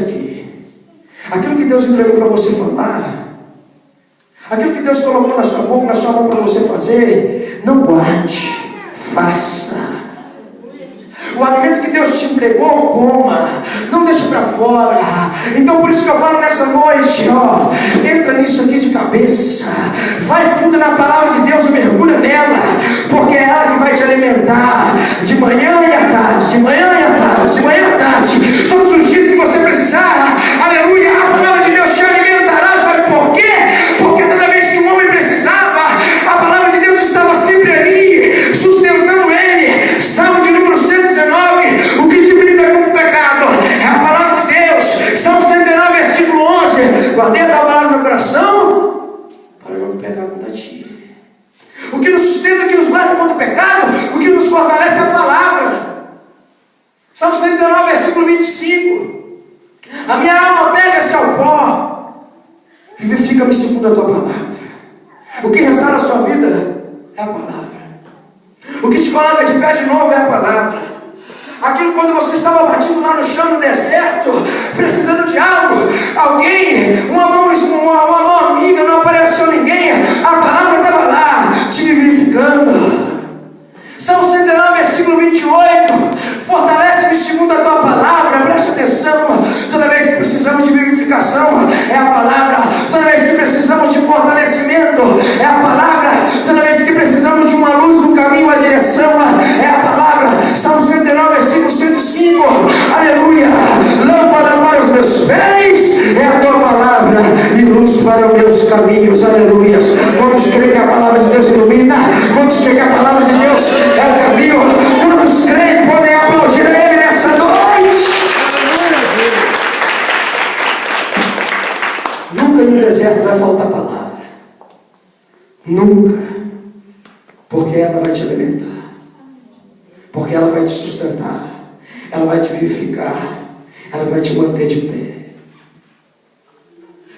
isso aqui. Aquilo que Deus entregou para você falar, aquilo que Deus colocou na sua boca, na sua mão para você fazer, não guarde, faça. O alimento que Deus te entregou, coma, não deixe para fora. Então por isso que eu falo nessa noite, entra nisso aqui de cabeça, vai fundo na palavra de Deus, mergulha nela, porque é ela que vai te alimentar, de manhã e à tarde, de manhã e à tarde, de manhã e à tarde, todos os dias que você precisar, aleluia, a palavra de Deus te alimentará. Sabe por quê? Porque toda vez que o homem precisava, a palavra de Deus estava sempre ali, sustentando ele. Salmo de número 119, o que te brinda com o pecado é a palavra de Deus. Salmo 119, versículo 11, guardei a tua palavra no meu coração para não pecar contra ti. O que nos sustenta, o que nos guarda contra o pecado, o que nos fortalece é a palavra. Salmo 119, versículo 25, a minha alma pega-se ao pó, vivifica-me segundo a tua palavra. O que restaura a sua vida é a palavra. O que te coloca de pé de novo é a palavra. Aquilo quando você estava batido lá no chão no deserto, precisando de algo, alguém, uma mão amiga, não apareceu ninguém, a palavra estava lá, te vivificando. Salmo 119, versículo 28, fortalece-me segundo a tua palavra. Preste atenção, toda vez que precisamos de vivificação, é a palavra. Toda vez que precisamos de fortalecimento, é a palavra. Toda vez que precisamos de uma luz no caminho, a direção, é a palavra. Salmo 119, versículo 105, aleluia. Lâmpada para os meus pés é a tua palavra e luz para os meus caminhos, aleluia. Quantos creem que a palavra de Deus ilumina? Quantos creem que a palavra de Deus é o caminho? Quantos creem podem aplaudir a Ele nessa noite? Nunca no deserto vai faltar palavra. Nunca. Porque ela vai te alimentar. Porque ela vai te sustentar. Ela vai te vivificar. Ela vai te manter de pé.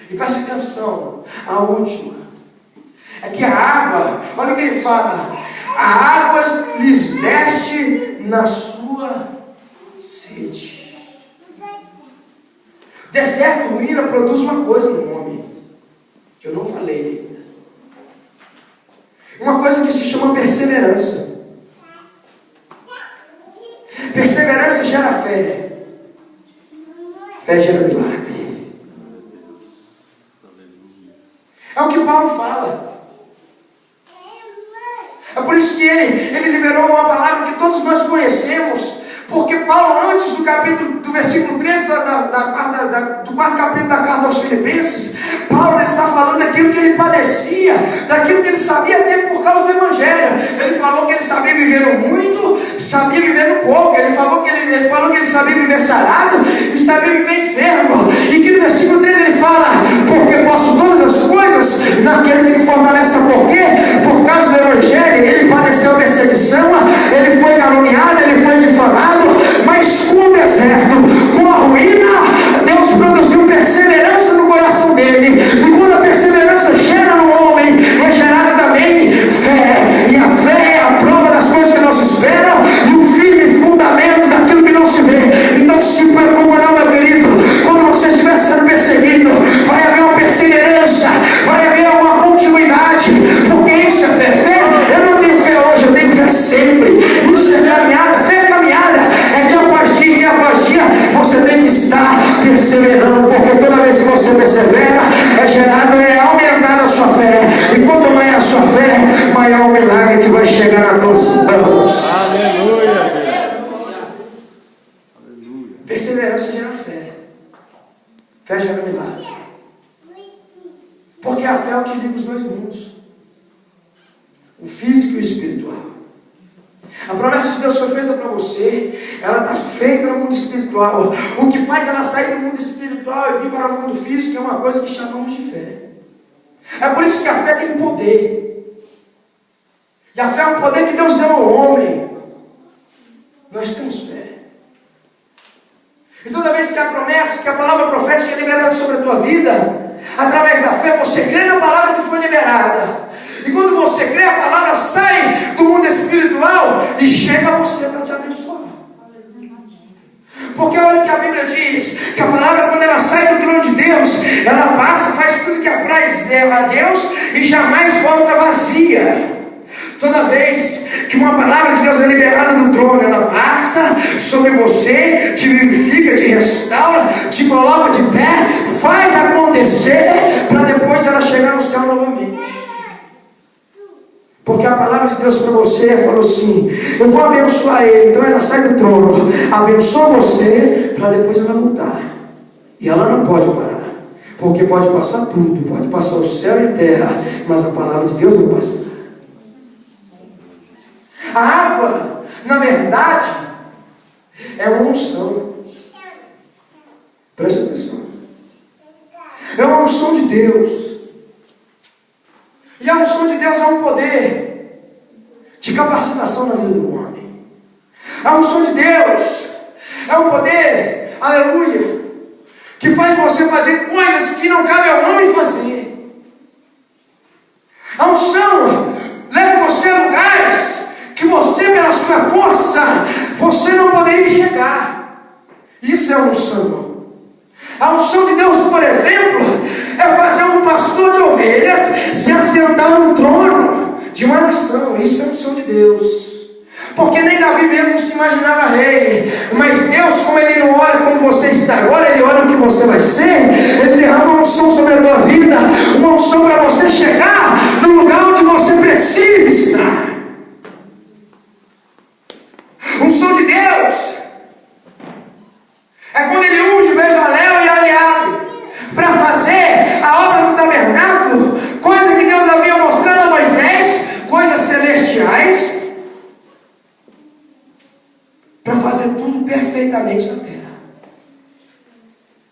E preste atenção, a última é que a água, olha o que ele fala: a água lhes deste na sua sede. Deserto, ruína, produz uma coisa no homem que eu não falei ainda. Uma coisa que se chama perseverança. Perseverança gera fé. Fé gera milagre. É o que Paulo fala. É por isso que ele liberou uma palavra que todos nós conhecemos. Porque Paulo, antes do versículo 13 do quarto capítulo da carta aos Filipenses, Paulo está falando daquilo que ele padecia, daquilo que ele sabia ter por causa do Evangelho. Ele falou que ele sabia viver no muito, sabia viver no pouco. Ele falou que ele sabia viver sarado e sabia viver enfermo. E que no versículo 13 ele fala: porque posso todas as coisas naquele que me fortalece. Por quê? Por causa do Evangelho. Ele padeceu perseguição, ele foi caluniado, ele foi difamado, mas com o deserto, com a ruína, Deus produziu perseverança no coração dele. E quando a perseverança gera no homem, é gerada também fé. E a fé é a prova das coisas que não se esperam e o firme fundamento daquilo que não se vê. Então se preocupa não, meu querido. Quando você estiver sendo perseguido, vai haver uma perseverança, vai haver uma continuidade, porque isso é fé. Fé, eu não tenho fé hoje, eu tenho fé sempre. Isso é caminhada, fé é caminhada, é dia após dia, você tem que estar perseverando, porque toda vez que você persevera, é gerado, é aumentada a sua fé. E quanto maior a sua fé, maior o milagre que vai chegar nas tuas mãos. Aleluia. Perseverança gera fé. Fé gera milagre. Porque a fé é o que liga os dois mundos, o físico e o espiritual. A promessa de Deus foi feita para você, ela está feita no mundo espiritual. O que faz ela sair do mundo espiritual e vir para o mundo físico é uma coisa que chamamos de fé. É por isso que a fé tem poder. E a fé é um poder que Deus deu ao homem. Nós temos fé. E toda vez que a promessa, que a palavra profética é liberada sobre a tua vida, através da fé, você crê na palavra que foi liberada. E quando você crê, a palavra sai do mundo espiritual e chega a você para te abençoar. Porque olha o que a Bíblia diz, que a palavra, quando a Deus e jamais volta vazia. Toda vez que uma palavra de Deus é liberada do trono, ela passa sobre você, te vivifica, te restaura, te coloca de pé, faz acontecer, para depois ela chegar no céu novamente. Porque a palavra de Deus para você falou assim: eu vou abençoar ele. Então ela sai do trono, abençoa você, para depois ela voltar. E ela não pode parar, porque pode passar tudo, pode passar o céu e a terra, mas a palavra de Deus não passa. A água, na verdade, é uma unção. Preste atenção. É uma unção de Deus. E a unção de Deus é um poder de capacitação na vida do homem. A unção de Deus é um poder, aleluia, que faz você fazer coisas que não cabe ao homem fazer. A unção leva você a lugares que você, pela sua força, você não poderia chegar. Isso é a unção. A unção de Deus, por exemplo, é fazer um pastor de ovelhas se assentar no trono de uma nação. Isso é a unção de Deus. Porque nem Davi mesmo se imaginava rei, mas Deus, como Ele não olha como você está agora, Ele olha o que você vai ser. Ele derrama uma unção sobre a tua vida, uma unção para você chegar no lugar onde você precisa estar. Unção de Deus é quando Ele unge Bezalel e Eliabe para fazer a obra do tabernáculo, coisa que Deus havia mostrado a Moisés, coisas celestiais, para fazer tudo perfeitamente na terra.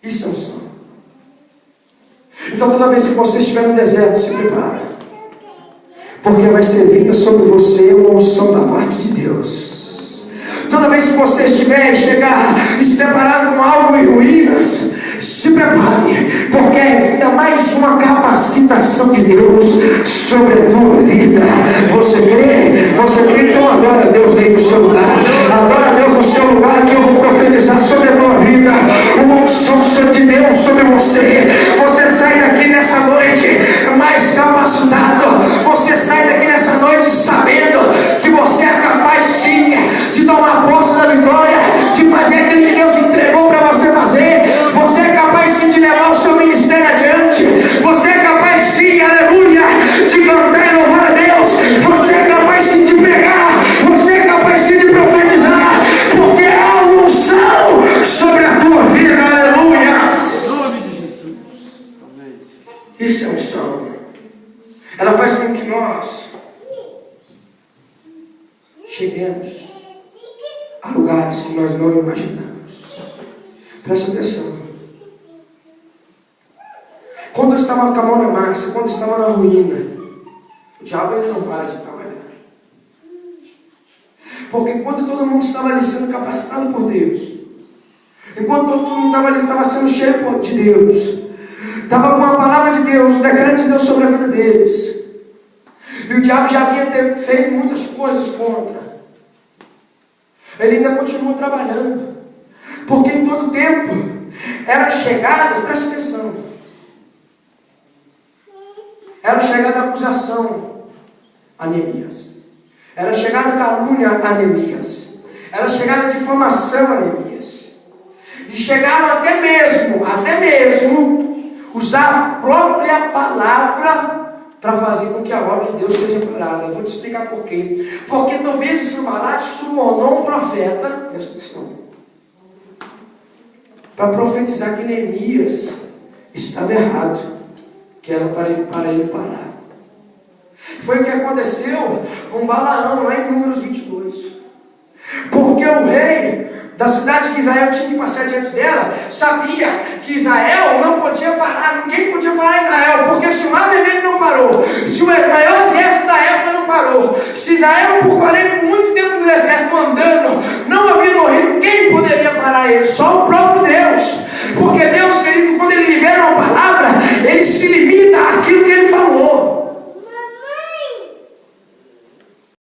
Isso é unção. Então toda vez que você estiver no deserto, se prepara, porque vai ser vinda sobre você uma unção da parte de Deus. Toda vez que você estiver e se deparar com algo em ruínas, se prepare, porque é vinda mais uma capacitação de Deus sobre a tua vida. Você crê? Você crê? Então adora a Deus aí no seu lugar. Adora a Deus no seu lugar, que eu vou profetizar sobre a tua vida uma unção de Deus sobre você. Você sai daqui nessa noite mais capacitado. Você sai daqui nessa noite sabendo que você é capaz sim de tomar posse da vitória, de fazer aquilo que Deus entregou para você fazer. Você é capaz sim de levar o seu ministério adiante. Você é capaz sim, aleluia, de cantar e louvar a Deus. Você é capaz sim de pregar. Você é capaz sim de profetizar, porque há uma unção sobre a tua vida, aleluia. Isso é unção. Ela faz com que nós cheguemos a lugares que nós não imaginamos. Presta atenção. Quando eu estava com a mão na massa, quando eu estava na ruína, o diabo ele não para de trabalhar. Porque quando todo mundo estava ali sendo capacitado por Deus, enquanto todo mundo estava sendo cheio de Deus, estava com a palavra de Deus, o decreto de Deus sobre a vida deles, e o diabo já havia feito muitas coisas contra, ele ainda continua trabalhando, porque em todo tempo eram chegadas, presta atenção, era chegada a acusação a Neemias, era chegada a calúnia a Neemias, era chegada a difamação a Neemias, e chegaram até mesmo usar a própria palavra para fazer com que a obra de Deus seja parada. Eu vou te explicar por quê. Porque Tobias e Sanbalate subornou um profeta, presta atenção, para profetizar que Neemias estava errado, que era para ele parar. Foi o que aconteceu com Balaão lá em Números 22. Porque o rei da cidade que Israel tinha que passar diante dela sabia que Israel não podia parar, ninguém podia parar Israel, porque se o mar vermelho não parou, se o maior exército da época não parou, se Israel por muito tempo no deserto andando não havia morrido, quem poderia parar ele? Só o próprio Deus. Porque Deus